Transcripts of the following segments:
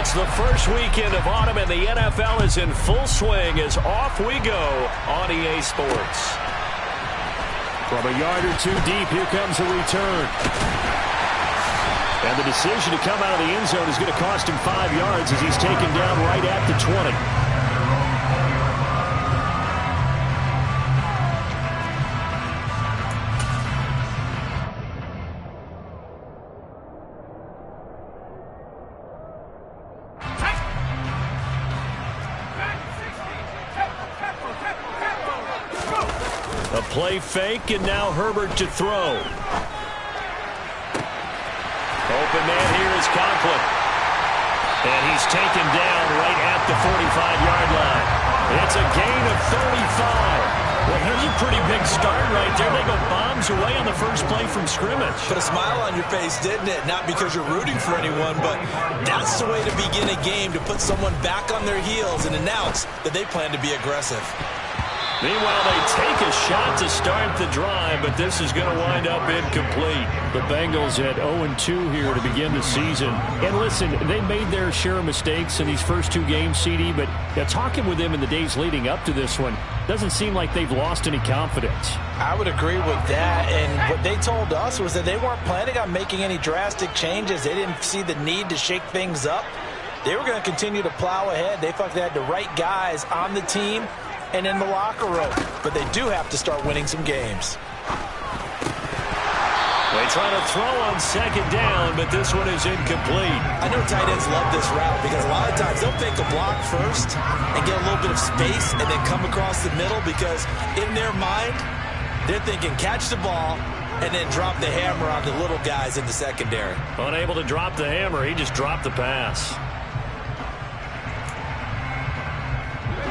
It's the first weekend of autumn, and the NFL is in full swing as off we go on EA Sports. From a yard or two deep, here comes a return. And the decision to come out of the end zone is going to cost him 5 yards as he's taken down right at the 20. A play fake, and now Herbert to throw. Open man here is Conklin. And he's taken down right at the 45-yard line. It's a gain of 35. Well, here's a pretty big start right there. They go bombs away on the first play from scrimmage. Put a smile on your face, didn't it? Not because you're rooting for anyone, but that's the way to begin a game, to put someone back on their heels and announce that they plan to be aggressive. Meanwhile, they take a shot to start the drive, but this is going to wind up incomplete. The Bengals at 0-2 here to begin the season. And listen, they made their share of mistakes in these first 2 games, CD, but talking with them in the days leading up to this one, doesn't seem like they've lost any confidence. I would agree with that, and what they told us was that they weren't planning on making any drastic changes. They didn't see the need to shake things up. They were going to continue to plow ahead. They felt they had the right guys on the team and in the locker room, but they do have to start winning some games. They try to throw on second down, but this one is incomplete. I know tight ends love this route because a lot of times they'll fake a block first and get a little bit of space and then come across the middle, because in their mind, they're thinking catch the ball and then drop the hammer on the little guys in the secondary. Unable to drop the hammer, he just dropped the pass.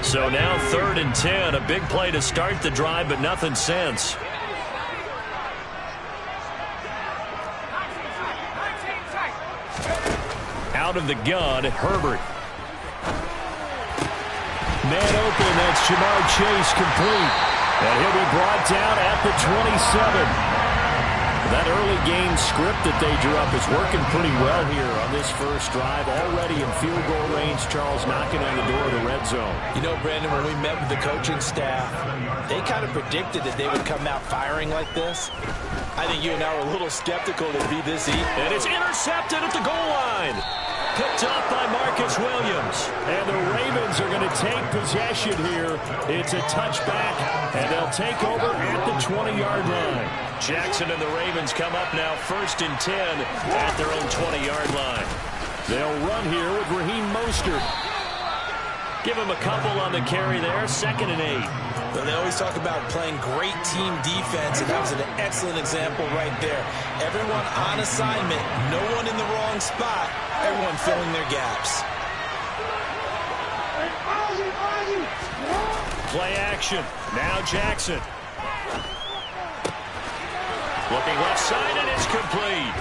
So now 3rd and 10, a big play to start the drive, but nothing since. Out of the gun, Herbert. Man open, that's Jamar Chase complete. And he'll be brought down at the 27. That early game script that they drew up is working pretty well here on this first drive. Already in field goal range, Charles knocking on the door of the red zone. You know, Brandon, when we met with the coaching staff, they kind of predicted that they would come out firing like this. I think you and I were a little skeptical it'd be this easy. And it's intercepted at the goal line. Picked up by Marcus Williams. And the Ravens are going to take possession here. It's a touchback, and they'll take over at the 20-yard line. Jackson and the Ravens come up now 1st and 10 at their own 20-yard line. They'll run here with Raheem Mostert. Give him a couple on the carry there, 2nd and 8. But they always talk about playing great team defense, and that was an excellent example right there. Everyone on assignment, no one in the wrong spot, everyone filling their gaps. Play action. Now Jackson. Looking left side, and it's complete.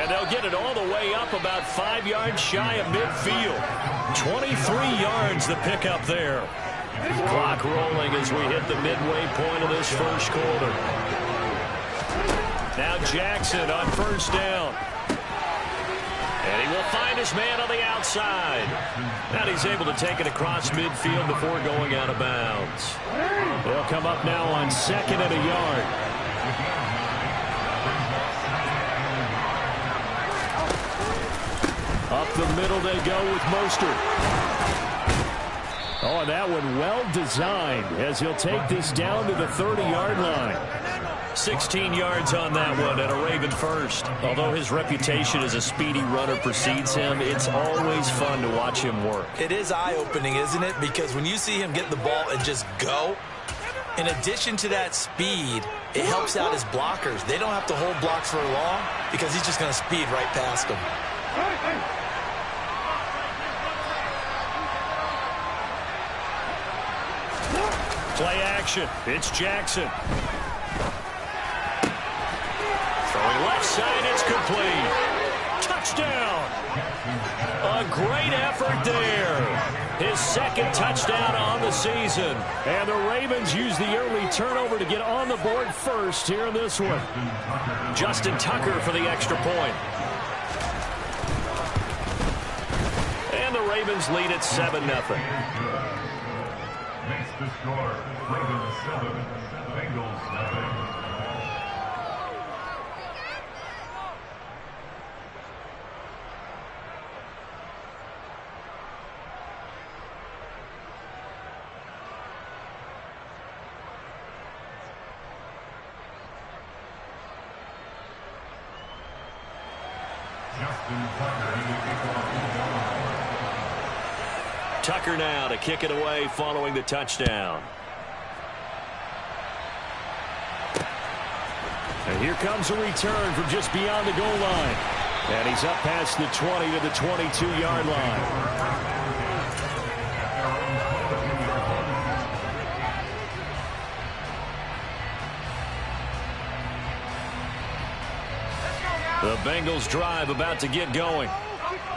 And they'll get it all the way up about 5 yards shy of midfield. 23 yards the pickup there. Clock rolling as we hit the midway point of this first quarter. Now Jackson on 1st down. And he will find his man on the outside. And he's able to take it across midfield before going out of bounds. They'll come up now on 2nd and a yard. Up the middle they go with Mostert. Oh, and that one well designed as he'll take this down to the 30-yard line. 16 yards on that one and a Raven first. Although his reputation as a speedy runner precedes him, it's always fun to watch him work. It is eye-opening, isn't it? Because when you see him get the ball and just go, in addition to that speed, it helps out his blockers. They don't have to hold blocks for long because he's just going to speed right past them. Play action. It's Jackson. Throwing left side, it's complete. Touchdown. A great effort there. His 2nd touchdown on the season. And the Ravens use the early turnover to get on the board first here in this one. Justin Tucker for the extra point. And the Ravens lead at 7-0. Makes the score, Ravens 7, Bengals 7. Tucker now to kick it away following the touchdown. And here comes a return from just beyond the goal line. And he's up past the 20 to the 22-yard line. The Bengals drive about to get going.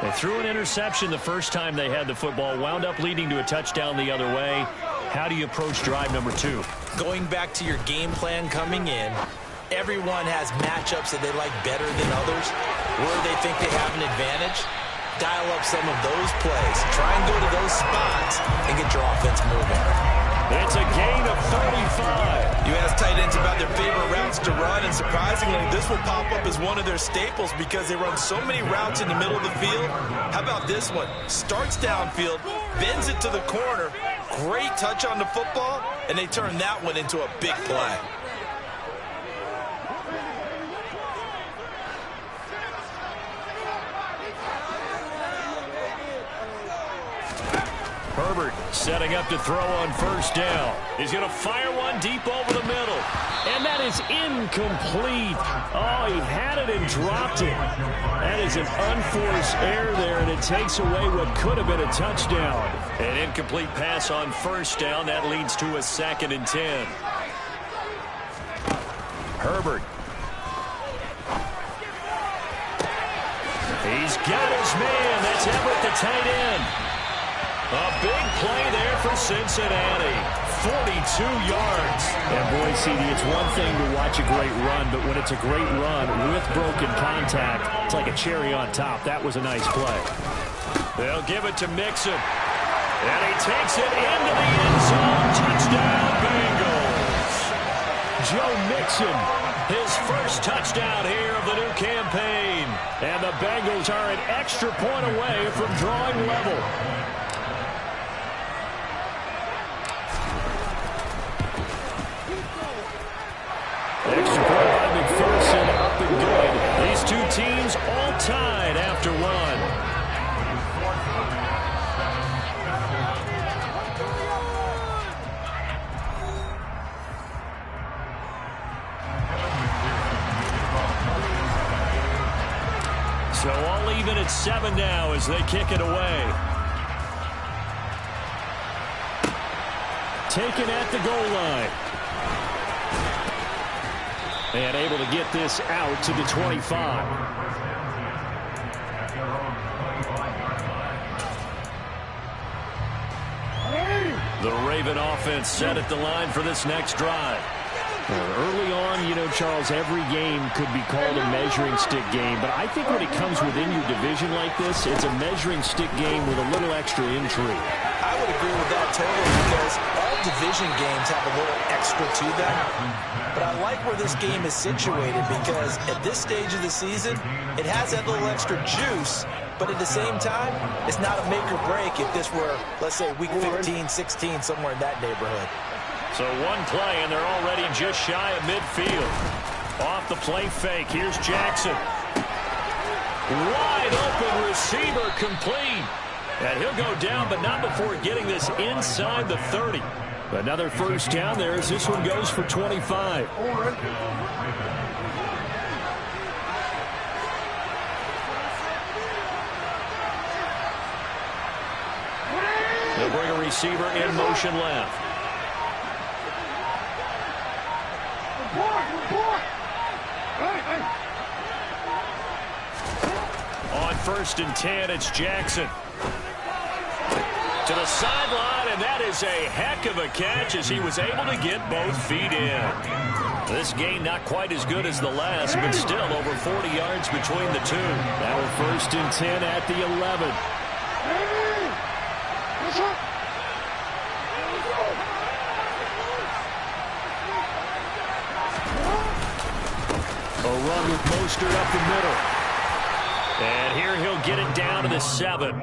They threw an interception the first time they had the football, wound up leading to a touchdown the other way. How do you approach drive number 2? Going back to your game plan coming in, everyone has matchups that they like better than others. Where they think they have an advantage, dial up some of those plays. Try and go to those spots and get your offense moving. It's a gain of 35. You ask tight ends about their favorite routes to run, and surprisingly, this will pop up as one of their staples because they run so many routes in the middle of the field. How about this one? Starts downfield, bends it to the corner, great touch on the football, and they turn that one into a big play. Herbert setting up to throw on first down. He's going to fire one deep over the middle. And that is incomplete. Oh, he had it and dropped it. That is an unforced error there, and it takes away what could have been a touchdown. An incomplete pass on first down. That leads to a 2nd and 10. Herbert. He's got his man. That's Everett, the tight end. A big play there for Cincinnati. 42 yards. And boy, CD, it's one thing to watch a great run, but when it's a great run with broken contact, it's like a cherry on top. That was a nice play. They'll give it to Mixon. And he takes it into the end zone. Touchdown, Bengals. Joe Mixon, his first touchdown here of the new campaign. And the Bengals are an extra point away from drawing level. Extra point by McPherson, up and good. These two teams all tied after one. So all even at 7 now as they kick it away. Taken at the goal line. And able to get this out to the 25. The Raven offense set at the line for this next drive. Early on, you know, Charles, every game could be called a measuring stick game. But I think when it comes within your division like this, it's a measuring stick game with a little extra intrigue. I would agree with that totally because all division games have a little extra to them. But I like where this game is situated because at this stage of the season, it has that little extra juice. But at the same time, it's not a make or break if this were, let's say, week 15, 16, somewhere in that neighborhood. So one play, and they're already just shy of midfield. Off the play fake. Here's Jackson. Wide open receiver complete. And he'll go down, but not before getting this inside the 30. Another first down there as this one goes for 25. They'll bring a receiver in motion left. On 1st and 10, it's Jackson. To the sideline, and that is a heck of a catch as he was able to get both feet in. This gain not quite as good as the last, but still over 40 yards between the two. Now 1st and 10 at the 11. A run with Mostert up the middle. And here he'll get it down to the 7.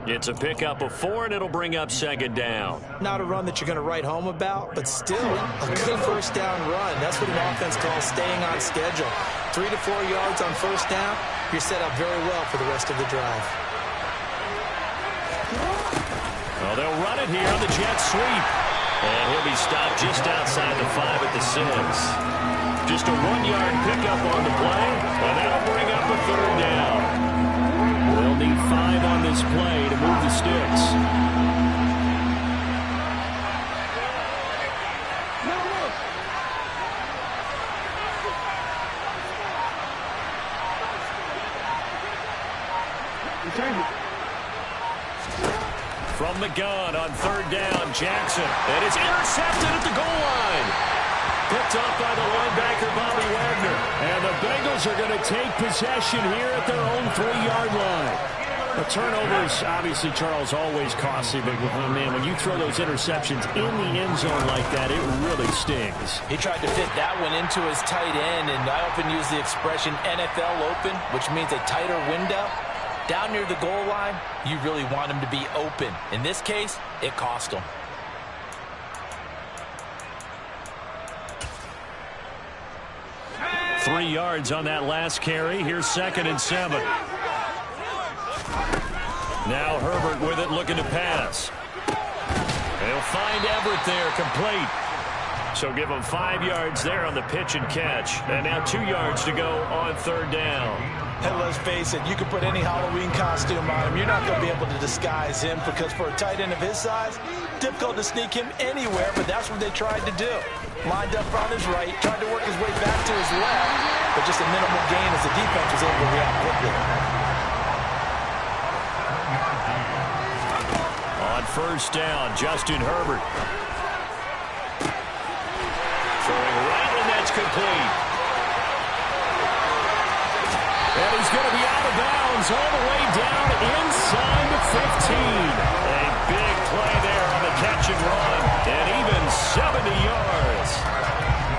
It's a pickup of 4, and it'll bring up second down. Not a run that you're going to write home about, but still a good first down run. That's what an offense calls staying on schedule. 3 to 4 yards on first down, you're set up very well for the rest of the drive. Well, they'll run it here on the jet sweep. And he'll be stopped just outside the 5 at the 6. Just a 1-yard pickup on the play, and that'll bring up a third down. They'll need 5 on this play to move the sticks. From the gun on third down, Jackson. And it's intercepted at the goal line. Picked up by the linebacker, Bobby Wagner. And the Bengals are going to take possession here at their own 3-yard line. The turnovers, obviously, Charles, always costly. But, man, when you throw those interceptions in the end zone like that, it really stings. He tried to fit that one into his tight end, and I often use the expression NFL open, which means a tighter window. Down near the goal line, you really want him to be open. In this case, it cost him. Three yards on that last carry. Here's 2nd and 7. Now Herbert with it, looking to pass. They'll find Everett there, complete. So give him 5 yards there on the pitch and catch. And now 2 yards to go on third down. And let's face it, you can put any Halloween costume on him. You're not going to be able to disguise him because for a tight end of his size, difficult to sneak him anywhere, but that's what they tried to do. Lined up on his right, tried to work his way back to his left, but just a minimal gain as the defense was able to react quickly. On first down, Justin Herbert. Throwing right, and that's complete. And he's going to be out of bounds all the way down inside the 15. A big play there on the catch and run, and even 70 yards.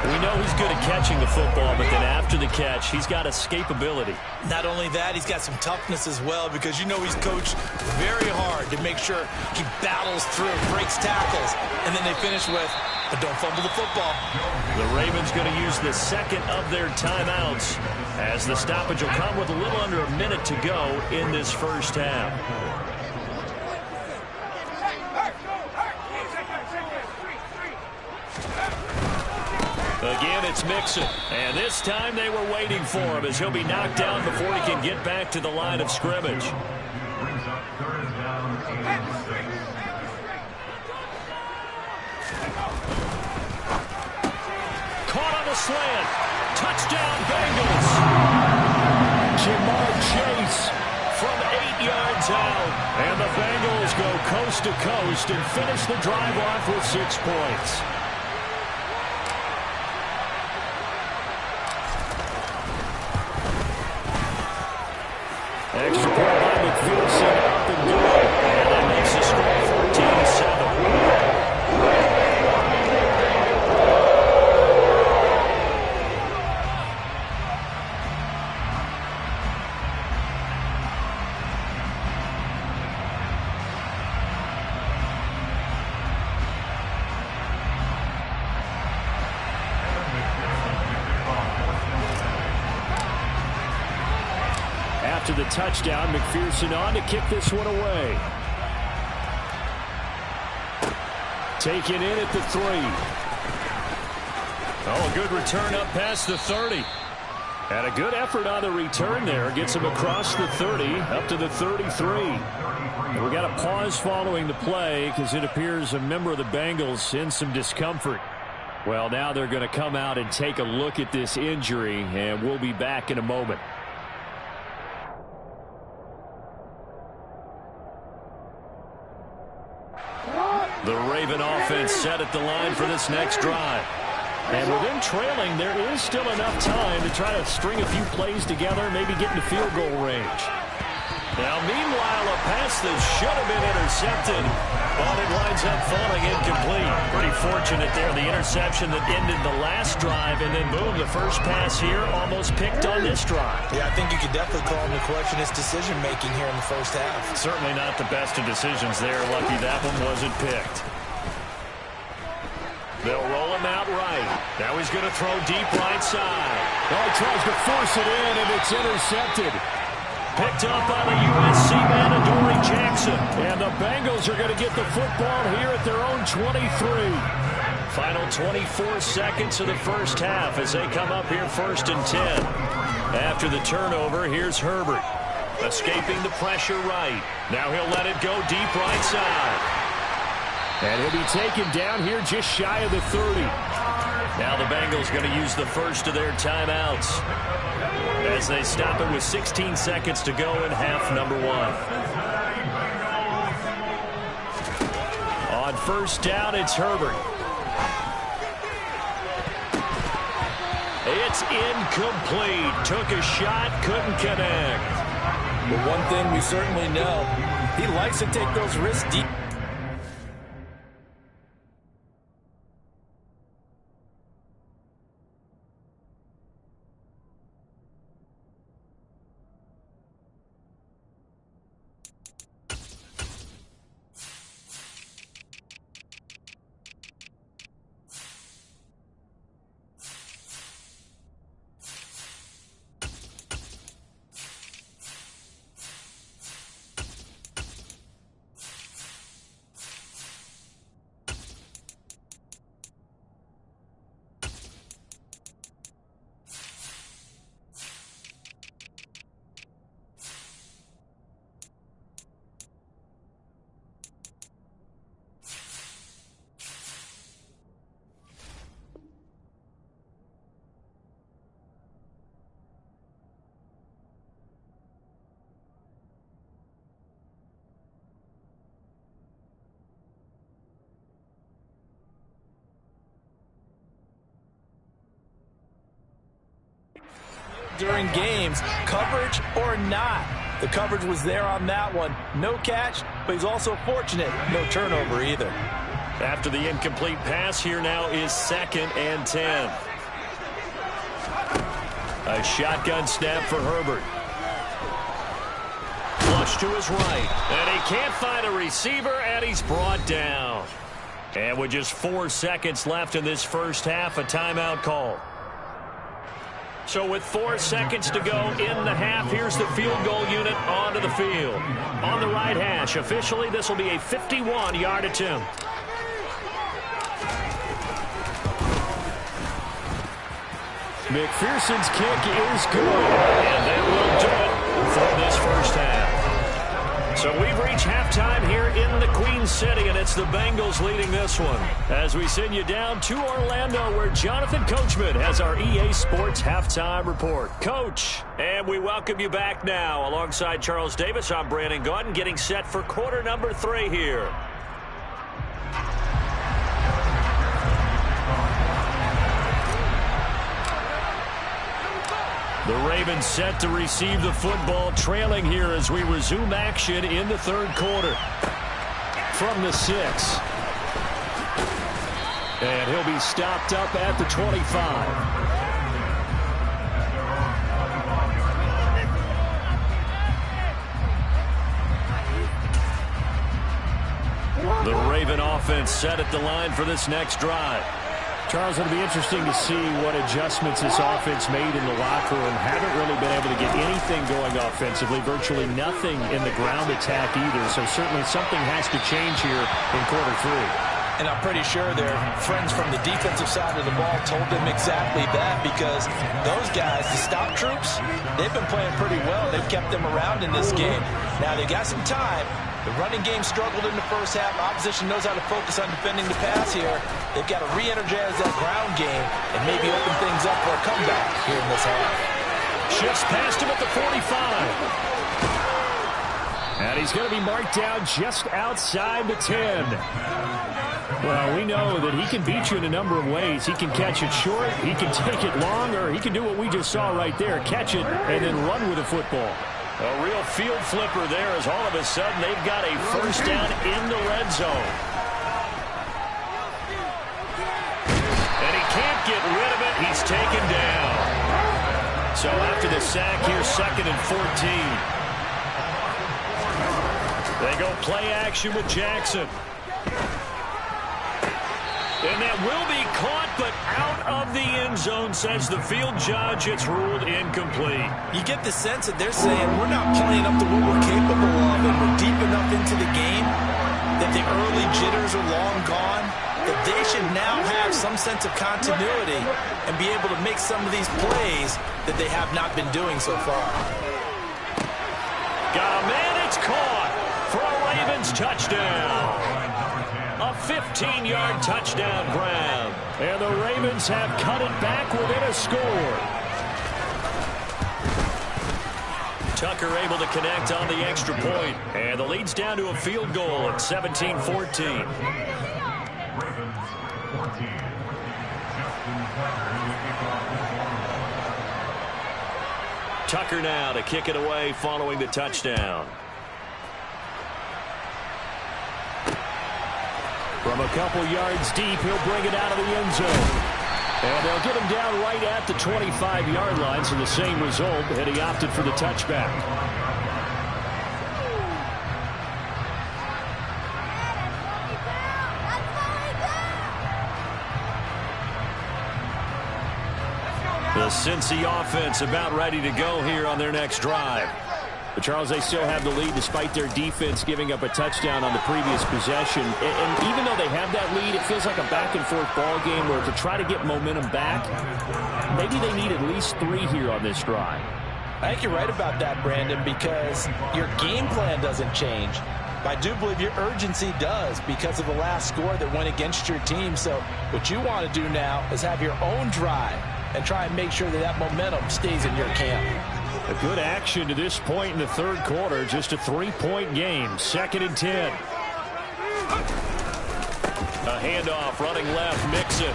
We know he's good at catching the football, but then after the catch, he's got escapability. Not only that, he's got some toughness as well because you know he's coached very hard to make sure he battles through, breaks tackles, and then they finish with, but don't fumble the football. The Ravens going to use the 2nd of their timeouts as the stoppage will come with a little under a minute to go in this first half. Again, it's Mixon. And this time they were waiting for him as he'll be knocked down before he can get back to the line of scrimmage. Caught on the slant. Touchdown, Bengals. Jamar Chase from 8 yards out. And the Bengals go coast to coast and finish the drive off with 6 points. Extra point by McPherson, up and good. And that makes the score 14-7. After the touchdown, McPherson on to kick this one away. Taken in at the 3. Oh, a good return up past the 30. And a good effort on the return there. Gets him across the 30, up to the 33. And we got a pause following the play because it appears a member of the Bengals in some discomfort. Well, now they're going to come out and take a look at this injury, and we'll be back in a moment. The Raven offense set at the line for this next drive. And with them trailing, there is still enough time to try to string a few plays together, maybe get into field goal range. Now, meanwhile, a pass that should have been intercepted, but it winds up falling incomplete. Pretty fortunate there. The interception that ended the last drive, and then boom, the first pass here almost picked on this drive. Yeah, I think you could definitely call him to question his decision-making here in the first half. Certainly not the best of decisions there. Lucky that one wasn't picked. They'll roll him out right. Now he's going to throw deep right side. Oh, he tries to force it in, and it's intercepted. Picked up by the USC man, Adoree Jackson. And the Bengals are going to get the football here at their own 23. Final 24 seconds of the first half as they come up here 1st and 10. After the turnover, here's Herbert. Escaping the pressure right. Now he'll let it go deep right side. And he'll be taken down here just shy of the 30. Now the Bengals going to use the first of their timeouts as they stop it with 16 seconds to go in half number 1. On first down, it's Herbert. It's incomplete. Took a shot, couldn't connect. But one thing we certainly know, he likes to take those risks deep. During games, coverage or not. The coverage was there on that one. No catch, but he's also fortunate. No turnover either. After the incomplete pass, here now is 2nd and 10. A shotgun snap for Herbert. Flush to his right. And he can't find a receiver, and he's brought down. And with just 4 seconds left in this first half, a timeout call. So with 4 seconds to go in the half, here's the field goal unit onto the field. On the right hash, officially this will be a 51-yard attempt. McPherson's kick is good. And that will do it for this first half. So we've reached halftime here in the Queen City, and it's the Bengals leading this one. As we send you down to Orlando, where Jonathan Coachman has our EA Sports Halftime Report. Coach, and we welcome you back now. Alongside Charles Davis, I'm Brandon Gaudin, getting set for quarter number 3 here. The Ravens set to receive the football, trailing here as we resume action in the 3rd quarter. From the 6. And he'll be stopped up at the 25. The Raven offense set at the line for this next drive. Charles, it'll be interesting to see what adjustments this offense made in the locker room. Haven't really been able to get anything going offensively, virtually nothing in the ground attack either. So certainly something has to change here in quarter 3. And I'm pretty sure their friends from the defensive side of the ball told them exactly that, because those guys, the stop troops, they've been playing pretty well. They've kept them around in this game. Now they got some time. The running game struggled in the first half. Opposition knows how to focus on defending the pass here. They've got to re-energize that ground game and maybe open things up for a comeback here in this half. Shifts past him at the 45. And he's going to be marked down just outside the 10. Well, we know that he can beat you in a number of ways. He can catch it short, he can take it long, or he can do what we just saw right there, catch it and then run with the football. A real field flipper there as all of a sudden they've got a first down in the red zone. And he can't get rid of it. He's taken down. So after the sack here, 2nd and 14. They go play action with Jackson. And that will be caught, but out of the end zone, says the field judge. It's ruled incomplete. You get the sense that they're saying we're not playing up to what we're capable of, and we're deep enough into the game that the early jitters are long gone, that they should now have some sense of continuity and be able to make some of these plays that they have not been doing so far. Got a man, it's caught for a Ravens touchdown. A 15-yard touchdown grab. And the Ravens have cut it back within a score. Tucker able to connect on the extra point. And the lead's down to a field goal at 17-14. Ravens 14. Tucker now to kick it away following the touchdown. From a couple yards deep, he'll bring it out of the end zone. And they'll get him down right at the 25-yard line, so the same result, and he opted for the touchback. The Cincy offense about ready to go here on their next drive. But, Charles, they still have the lead despite their defense giving up a touchdown on the previous possession. And even though they have that lead, it feels like a back-and-forth ball game where to try to get momentum back, maybe they need at least 3 here on this drive. I think you're right about that, Brandon, because your game plan doesn't change. I do believe your urgency does because of the last score that went against your team. So what you want to do now is have your own drive and try and make sure that that momentum stays in your camp. A good action to this point in the third quarter. Just a 3-point game. 2nd and 10. A handoff running left. Mixon.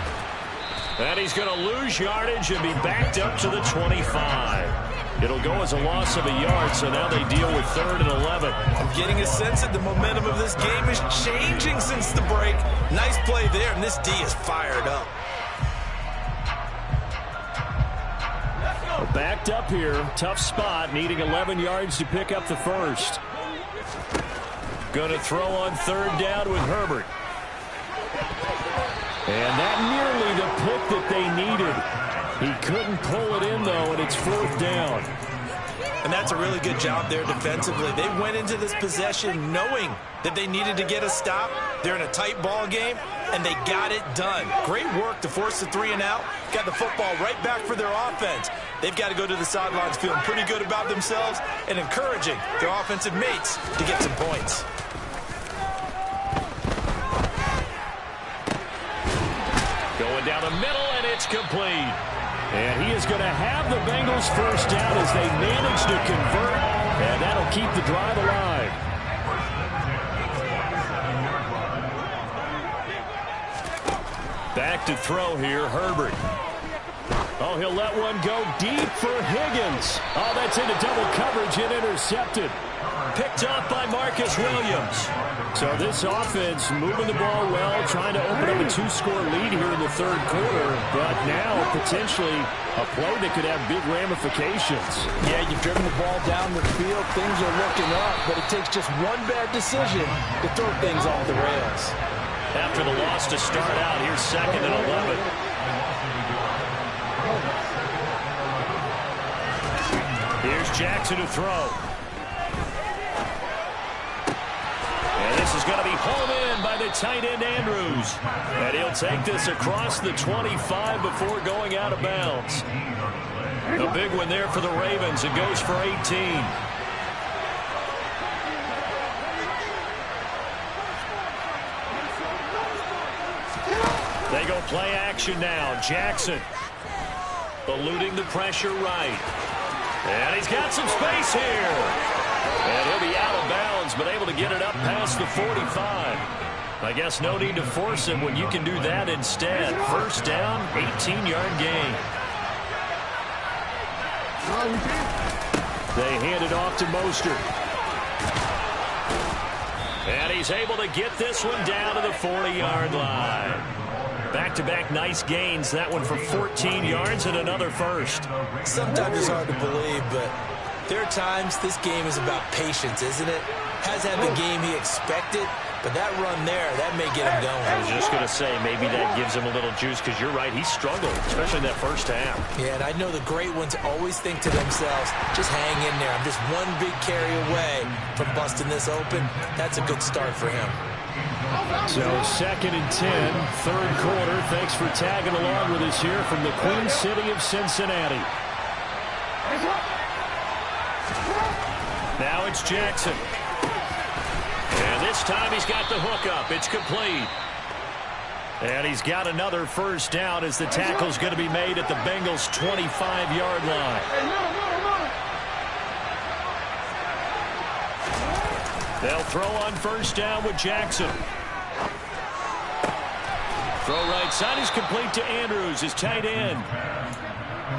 And he's going to lose yardage and be backed up to the 25. It'll go as a loss of a yard, so now they deal with 3rd and 11. I'm getting a sense that the momentum of this game is changing since the break. Nice play there, and this D is fired up. Backed up here. Tough spot. Needing 11 yards to pick up the first. Going to throw on 3rd down with Herbert. And that nearly the pick that they needed. He couldn't pull it in, though, and it's 4th down. And that's a really good job there defensively. They went into this possession knowing that they needed to get a stop. They're in a tight ball game, and they got it done. Great work to force the 3 and out. Got the football right back for their offense. They've got to go to the sidelines feeling pretty good about themselves and encouraging their offensive mates to get some points. Going down the middle, and it's complete. And he is going to have the Bengals first down as they manage to convert, and that'll keep the drive alive. Back to throw here, Herbert. Oh, he'll let one go deep for Higgins. Oh, that's into double coverage and intercepted. Picked off by Marcus Williams. So this offense moving the ball well, trying to open up a 2-score lead here in the third quarter. But now potentially a play that could have big ramifications. Yeah, you've driven the ball down the field. Things are looking up, but it takes just one bad decision to throw things off the rails. After the loss to start out, here's 2nd and 11. Here's Jackson to throw. And this is going to be hauled in by the tight end Andrews. And he'll take this across the 25 before going out of bounds. A big one there for the Ravens. It goes for 18. They go play action now. Jackson eluding the pressure right. And he's got some space here. And he'll be out of bounds, but able to get it up past the 45. I guess no need to force him when you can do that instead. First down, 18-yard gain. They hand it off to Mostert. And he's able to get this one down to the 40-yard line. Back-to-back nice gains. That one for 14 yards and another first. Sometimes it's hard to believe, but there are times this game is about patience, isn't it? Has had the game he expected, but that run there, that may get him going. I was just going to say, maybe that gives him a little juice, because you're right, he struggled, especially in that first half. Yeah, and I know the great ones always think to themselves, just hang in there. I'm just one big carry away from busting this open. That's a good start for him. So 2nd and 10, third quarter. Thanks for tagging along with us here from the Queen City of Cincinnati. Now it's Jackson. And this time he's got the hook up. It's complete. And he's got another first down as the tackle's going to be made at the Bengals' 25-yard line. They'll throw on first down with Jackson. Throw right side is complete to Andrews, his tight end.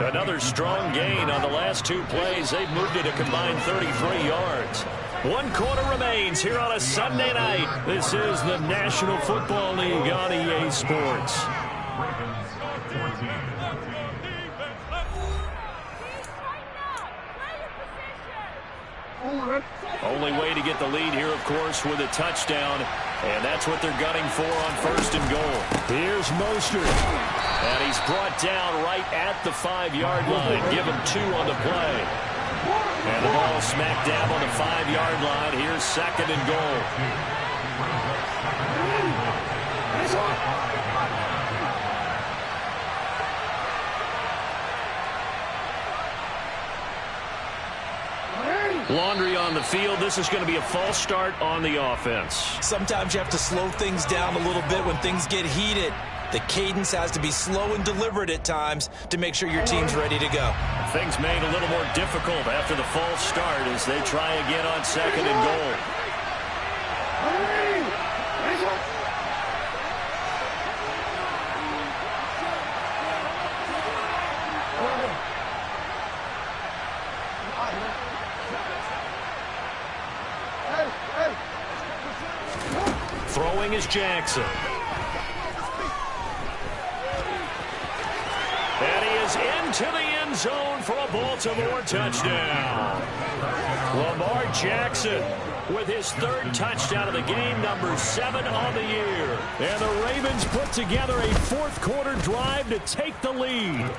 Another strong gain on the last two plays. They've moved it a combined 33 yards. 1 quarter remains here on a Sunday night. This is the National Football League on EA Sports. Only way to get the lead here, of course, with a touchdown. And that's what they're gunning for on 1st and goal. Here's Mostert. And he's brought down right at the 5-yard line. Give him 2 on the play. And the ball smack dab on the 5-yard line. Here's 2nd and goal. Laundry on the field. This is going to be a false start on the offense. Sometimes you have to slow things down a little bit when things get heated. The cadence has to be slow and deliberate at times to make sure your team's ready to go. Things made a little more difficult after the false start as they try again on 2nd and goal. Throwing is Jackson. And he is into the end zone for a Baltimore touchdown. Lamar Jackson with his 3rd touchdown of the game, number 7 on the year. And the Ravens put together a 4th quarter drive to take the lead.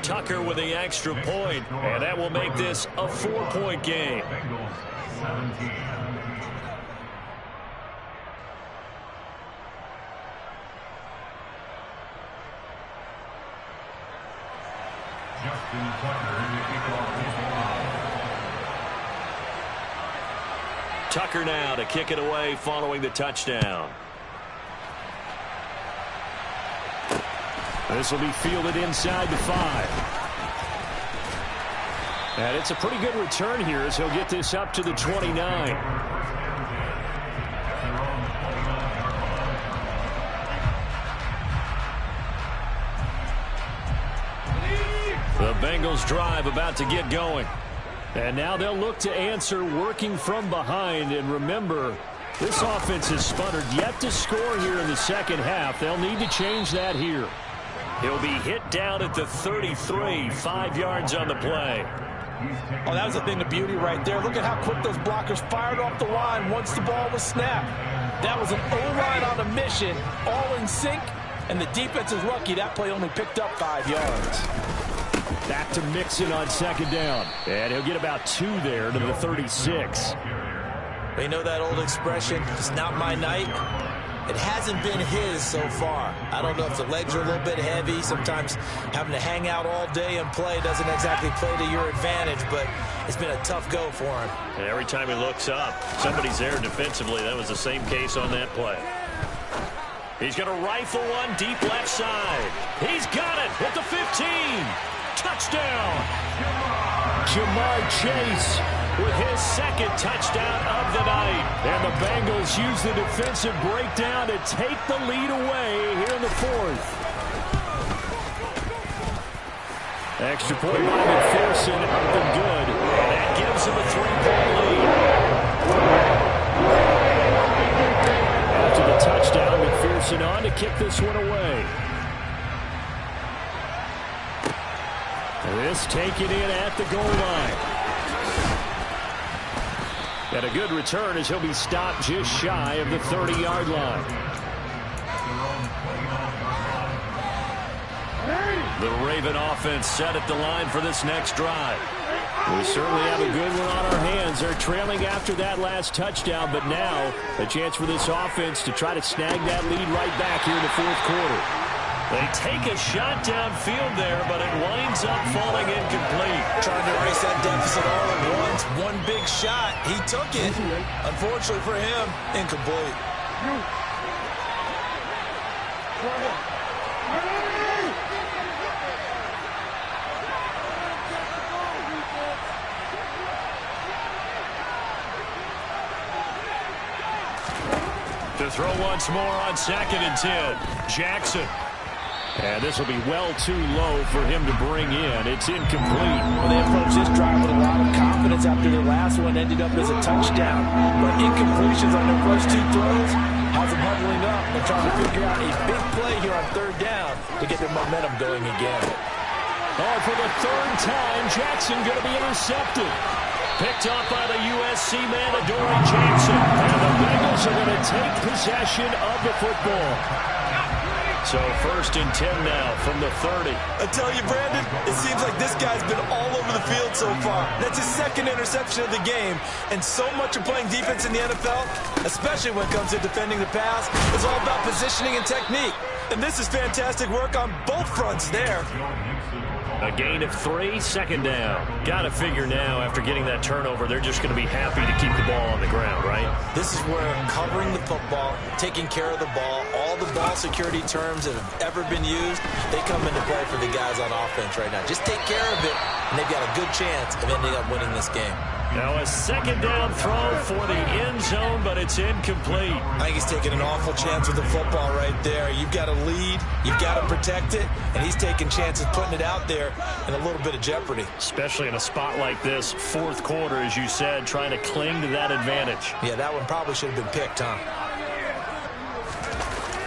Tucker with the extra point, and that will make this a 4-point game. Tucker now to kick it away following the touchdown. This will be fielded inside the 5. And it's a pretty good return here as he'll get this up to the 29. The Bengals drive about to get going. And now they'll look to answer working from behind. And remember, this offense has sputtered yet to score here in the second half. They'll need to change that here. He'll be hit down at the 33, 5 yards on the play. Oh, that was a thing of beauty right there. Look at how quick those blockers fired off the line once the ball was snapped. That was an O-line on a mission, all in sync, and the defense is lucky that play only picked up 5 yards. Back to Mixon on 2nd down. And he'll get about 2 there to the 36. They know that old expression, it's not my night. It hasn't been his so far. I don't know if the legs are a little bit heavy. Sometimes having to hang out all day and play doesn't exactly play to your advantage, but it's been a tough go for him. And every time he looks up, somebody's there defensively. That was the same case on that play. He's going to rifle one deep left side. He's got it at the 15. Touchdown. Jamar Chase with his 2nd touchdown of the night. And the Bengals use the defensive breakdown to take the lead away here in the 4th. Extra point by McPherson, up and good. gives him a 3-point lead. After the touchdown, McPherson on to kick this one away. This taken in at the goal line. And a good return as he'll be stopped just shy of the 30-yard line. The Raven offense set at the line for this next drive. We certainly have a good one on our hands. They're trailing after that last touchdown, but now a chance for this offense to try to snag that lead right back here in the fourth quarter. They take a shot downfield there, but it winds up falling incomplete. Trying to erase that deficit all at once. One big shot. He took it. Unfortunately for him, incomplete. To throw once more on 2nd and 10. Jackson. And this will be well too low for him to bring in. It's incomplete. Well, they approached this drive with a lot of confidence after their last one ended up as a touchdown. But incompletions on their first 2 throws has them huddling up and trying to figure out a big play here on 3rd down to get their momentum going again. Oh, for the 3rd time, Jackson going to be intercepted. Picked up by the USC man, Adoree Jackson. And the Bengals are going to take possession of the football. So 1st and 10 now from the 30. I tell you, Brandon, it seems like this guy's been all over the field so far. That's his 2nd interception of the game. And so much of playing defense in the NFL, especially when it comes to defending the pass, is all about positioning and technique. And this is fantastic work on both fronts there. A gain of 3, 2nd down. Got to figure now, after getting that turnover, they're just going to be happy to keep the ball on the ground, right? This is where covering the football, taking care of the ball, all the ball security terms that have ever been used, they come into play for the guys on offense right now. Just take care of it, and they've got a good chance of ending up winning this game. Now a 2nd down throw for the end zone, but it's incomplete. I think he's taking an awful chance with the football right there. You've got to lead, you've got to protect it, and he's taking chances putting it out there in a little bit of jeopardy. Especially in a spot like this, 4th quarter, as you said, trying to cling to that advantage. Yeah, that one probably should have been picked, huh?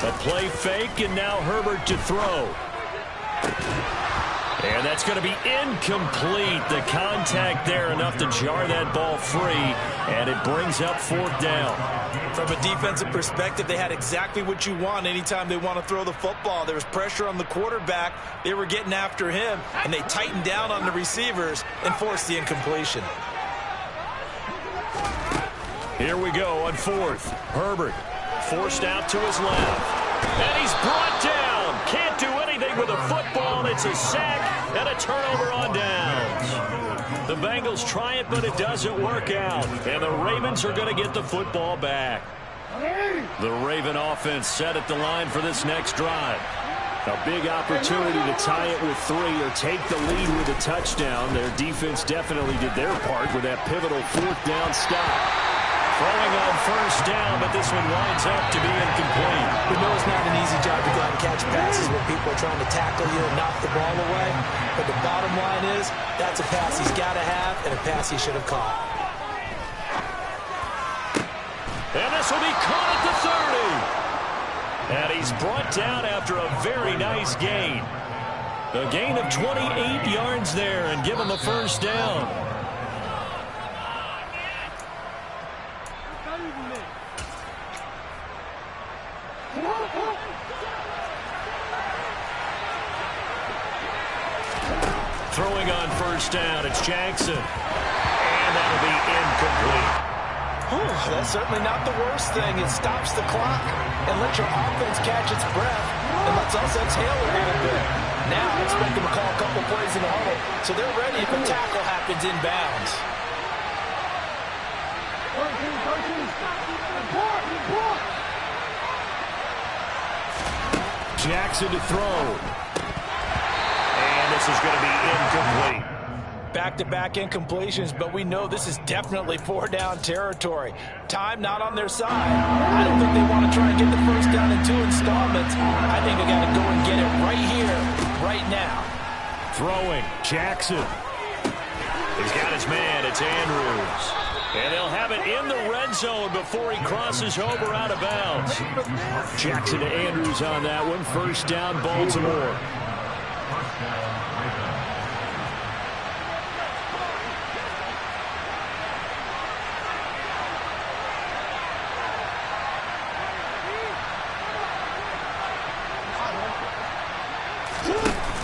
A play fake, and now Herbert to throw. And that's going to be incomplete. The contact there enough to jar that ball free, and it brings up 4th down. From a defensive perspective, they had exactly what you want anytime they want to throw the football. There was pressure on the quarterback. They were getting after him, and they tightened down on the receivers and forced the incompletion. Here we go on 4th. Herbert forced out to his left. And he's brought down. Can't do anything with a football. It's a sack and a turnover on downs. The Bengals try it, but it doesn't work out. And the Ravens are going to get the football back. The Raven offense set at the line for this next drive. A big opportunity to tie it with 3 or take the lead with a touchdown. Their defense definitely did their part with that pivotal 4th down stop. Throwing on 1st down, but this one winds up to be incomplete. We know it's not an easy job to go out and catch passes when people are trying to tackle you and knock the ball away. But the bottom line is, that's a pass he's got to have and a pass he should have caught. And this will be caught at the 30. And he's brought down after a very nice gain. A gain of 28 yards there and give him the 1st down. Throwing on 1st down, it's Jackson. And that'll be incomplete. That's certainly not the worst thing. It stops the clock and lets your offense catch its breath and lets us exhale a little bit. Now I expect them to call a couple plays in the huddle so they're ready if a tackle happens inbounds. Jackson to throw. And this is going to be incomplete. Back-to-back incompletions, but we know this is definitely 4-down territory. Time not on their side. I don't think they want to try and get the 1st down in 2 installments. I think they got to go and get it right here, right now. Throwing, Jackson. He's got his man. It's Andrews. And they'll have it in the red zone before he crosses over out of bounds. Jackson to Andrews on that one. First down, Baltimore.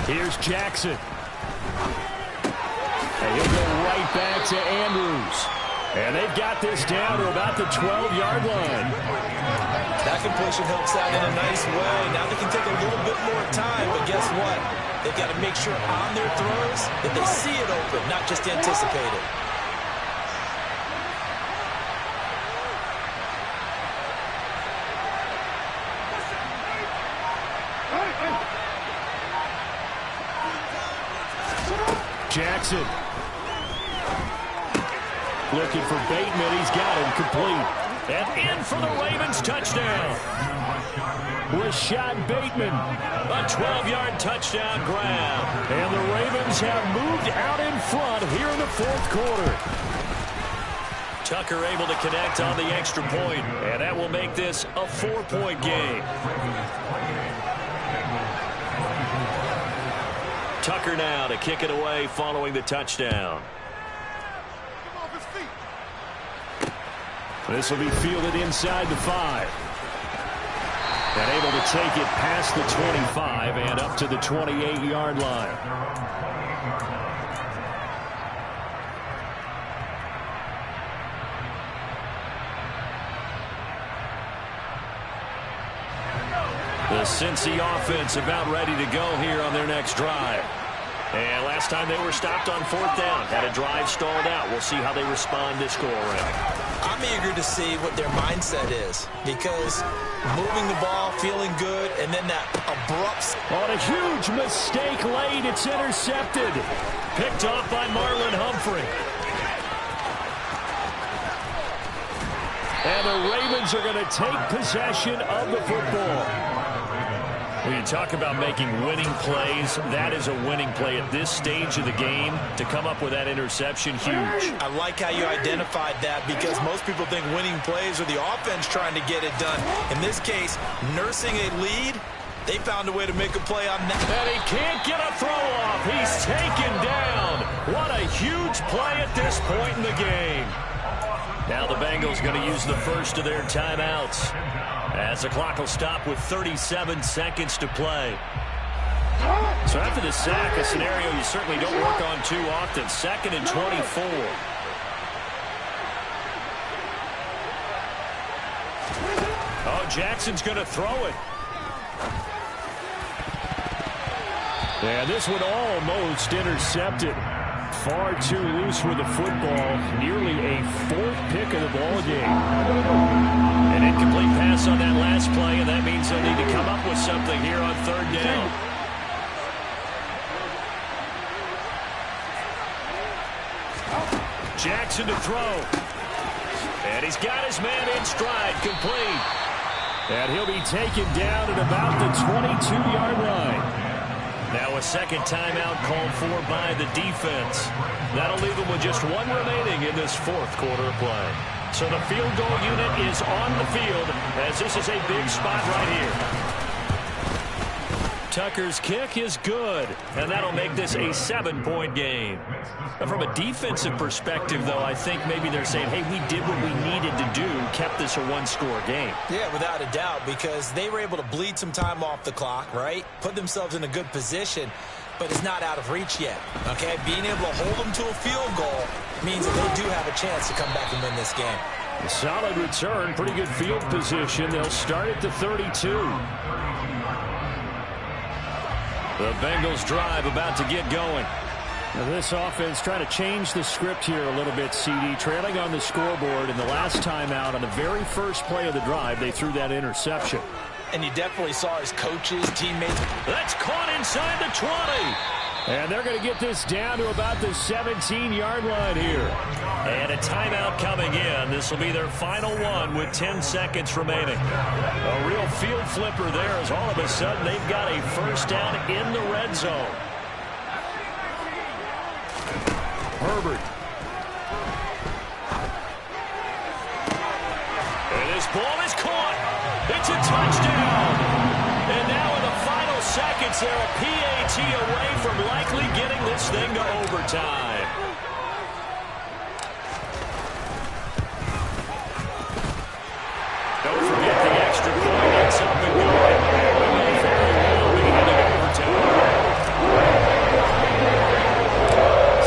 Here's Jackson. And he'll go right back to Andrews. And they've got this down to about the 12-yard line. That completion helps out in a nice way. Now they can take a little bit more time, but guess what? They've got to make sure on their throws that they see it open, not just anticipate it. Jackson. Looking for Bateman. He's got him complete. And in for the Ravens touchdown. Rashad Bateman. A 12-yard touchdown grab. And the Ravens have moved out in front here in the fourth quarter. Tucker able to connect on the extra point. And that will make this a 4-point game. Tucker now to kick it away following the touchdown. This will be fielded inside the 5. And able to take it past the 25 and up to the 28-yard line. The Cincy offense about ready to go here on their next drive. And last time they were stopped on fourth down, had a drive stalled out. We'll see how they respond this go-around. I'm eager to see what their mindset is, because moving the ball, feeling good, and then that abrupt... On a huge mistake late, it's intercepted. Picked off by Marlon Humphrey. And the Ravens are going to take possession of the football. When you talk about making winning plays, that is a winning play at this stage of the game. To come up with that interception, huge. I like how you identified that, because most people think winning plays are the offense trying to get it done. In this case, nursing a lead, they found a way to make a play on that. And he can't get a throw off. He's taken down. What a huge play at this point in the game. Now the Bengals going to use the first of their timeouts, as the clock will stop with 37 seconds to play. So after the sack, a scenario you certainly don't work on too often. 2nd and 24. Oh, Jackson's going to throw it. And this one almost intercepted. Far too loose with the football. Nearly a 4th pick of the ball game. An incomplete pass on that last play, and that means they'll need to come up with something here on 3rd down. Jackson to throw. And he's got his man in stride, complete. And he'll be taken down at about the 22-yard line. Now a second timeout called for by the defense. That'll leave them with just one remaining in this 4th quarter of play. So the field goal unit is on the field, as this is a big spot right here. Tucker's kick is good, and that'll make this a 7-point game. Now, from a defensive perspective, though, I think maybe they're saying, hey, we did what we needed to do, kept this a 1-score game. Yeah, without a doubt, because they were able to bleed some time off the clock, right? Put themselves in a good position, but it's not out of reach yet, okay? Being able to hold them to a field goal means that they do have a chance to come back and win this game. A solid return, pretty good field position. They'll start at the 32. The Bengals drive about to get going. Now this offense trying to change the script here a little bit, CD. Trailing on the scoreboard in the last timeout on the very first play of the drive, they threw that interception. And you definitely saw his coaches, teammates. That's caught inside the 20. And they're going to get this down to about the 17-yard line here. And a timeout coming in. This will be their final one with 10 seconds remaining. A real field flipper there, as all of a sudden they've got a first down in the red zone. Herbert. And this ball is caught. It's a touchdown. And now in the final seconds, they're a PAT away from likely getting this thing to overtime. Don't forget the extra point. It's up and going. We may very well be heading overtime.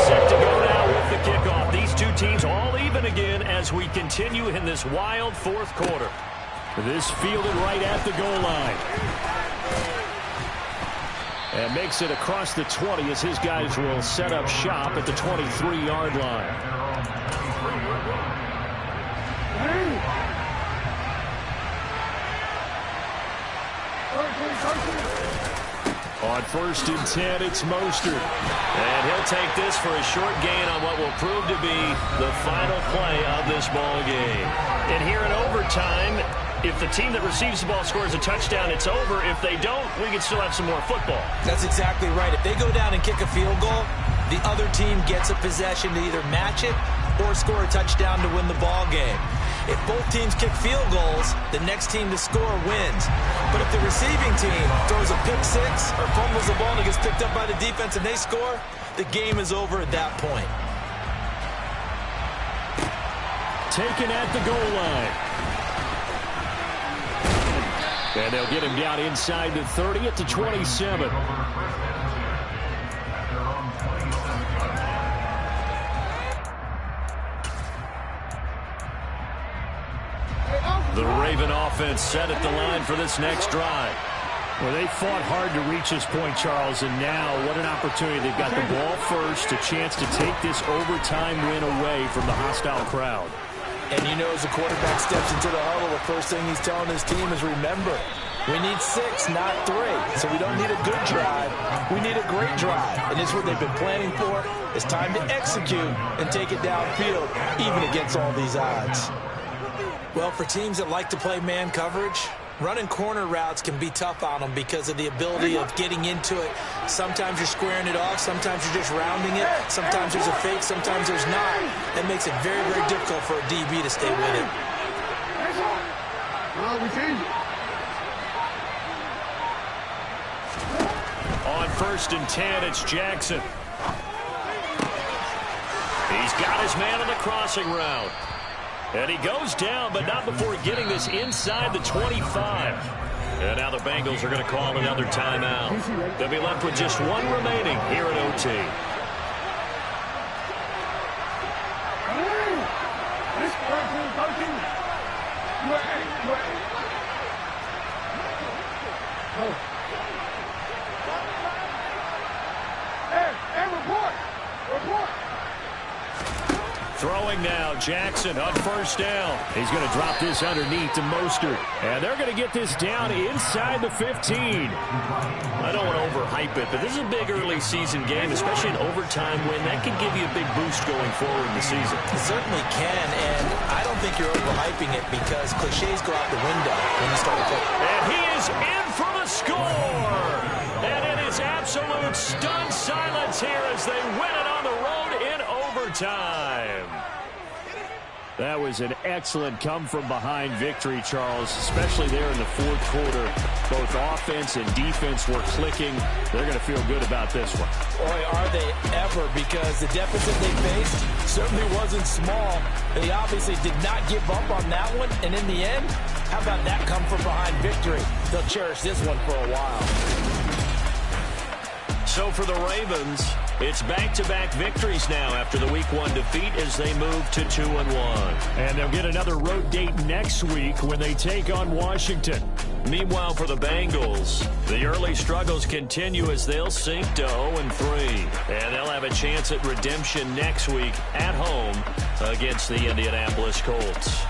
Set to go now with the kickoff. These two teams all even again as we continue in this wild fourth quarter. This fielded right at the goal line. And makes it across the 20 as his guys will set up shop at the 23-yard line. On 1st and 10, it's Mostert. And he'll take this for a short gain on what will prove to be the final play of this ball game. And here in overtime, if the team that receives the ball scores a touchdown, it's over. If they don't, we can still have some more football. That's exactly right. If they go down and kick a field goal, the other team gets a possession to either match it or score a touchdown to win the ball game. If both teams kick field goals, the next team to score wins. But if the receiving team throws a pick six or fumbles the ball and it gets picked up by the defense and they score, the game is over at that point. Taken at the goal line. And they'll get him down inside the 30 at the 27. The Raven offense set at the line for this next drive. Well, they fought hard to reach this point, Charles, and now what an opportunity. They've got the ball first, a chance to take this overtime win away from the hostile crowd. And you know, as the quarterback steps into the huddle, the first thing he's telling his team is, remember, we need 6, not 3. So we don't need a good drive. We need a great drive. And this is what they've been planning for. It's time to execute and take it downfield, even against all these odds. Well, for teams that like to play man coverage, running corner routes can be tough on them because of the ability of getting into it. Sometimes you're squaring it off. Sometimes you're just rounding it. Sometimes there's a fake. Sometimes there's not. That makes it very, very difficult for a DB to stay with it. On 1st and 10, it's Jackson. He's got his man on the crossing route. And he goes down, but not before getting this inside the 25. And now the Bengals are going to call another timeout. They'll be left with just one remaining here at OT. Throwing now, Jackson on 1st down. He's going to drop this underneath to Mostert. And they're going to get this down inside the 15. I don't want to overhype it, but this is a big early season game, especially an overtime win. That can give you a big boost going forward in the season. It certainly can, and I don't think you're overhyping it because cliches go out the window when you start to play. And he is in for the score. And it is absolute stunned silence here as they win it on the road in overtime. That was an excellent come-from-behind victory, Charles, especially there in the fourth quarter. Both offense and defense were clicking. They're going to feel good about this one. Boy, are they ever, because the deficit they faced certainly wasn't small. They obviously did not give up on that one, and in the end, how about that come-from-behind victory? They'll cherish this one for a while. So for the Ravens, it's back-to-back victories now after the Week 1 defeat as they move to 2-1. And they'll get another road date next week when they take on Washington. Meanwhile, for the Bengals, the early struggles continue as they'll sink to 0-3. And they'll have a chance at redemption next week at home against the Indianapolis Colts.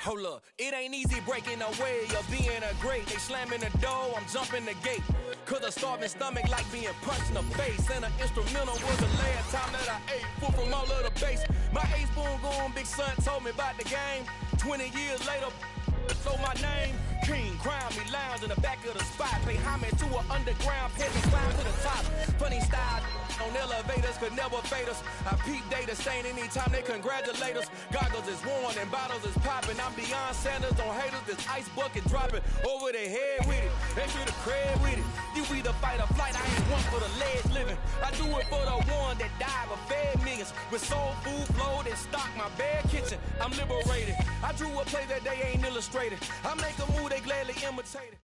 Hold up, it ain't easy breaking away or being a great. They slamming the door, I'm jumping the gate. Cause a starving stomach like being punched in the face. And an instrumental was the last time that I ate. Full from all of the bass. My ace boom going, big son told me about the game. 20 years later, so my name, King, crown me, lounge in the back of the spot. Pay homage to an underground peasant, climb to the top. Funny style on elevators could never fade us. I peep data stain anytime they congratulate us. Goggles is worn and bottles is popping. I'm beyond Sanders on haters, this ice bucket dropping over their head with it. They should have cred with it. You either fight or flight, I ain't one for the lead living. I do it for the one that died but fed millions. With soul food flowed and stocked my bare kitchen. I'm liberated. I drew a play that they ain't illustrated. I make a move they gladly imitate it.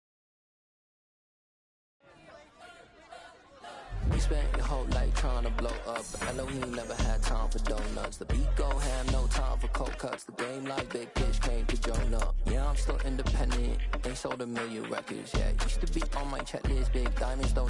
You spent your whole life trying to blow up. Elohim never had time for donuts. The beat go ham, no time for cold cuts. The game like Big Pitch came to join up. Yeah, I'm still independent. Ain't sold a million records yet. Used to be on my checklist. Big diamonds don't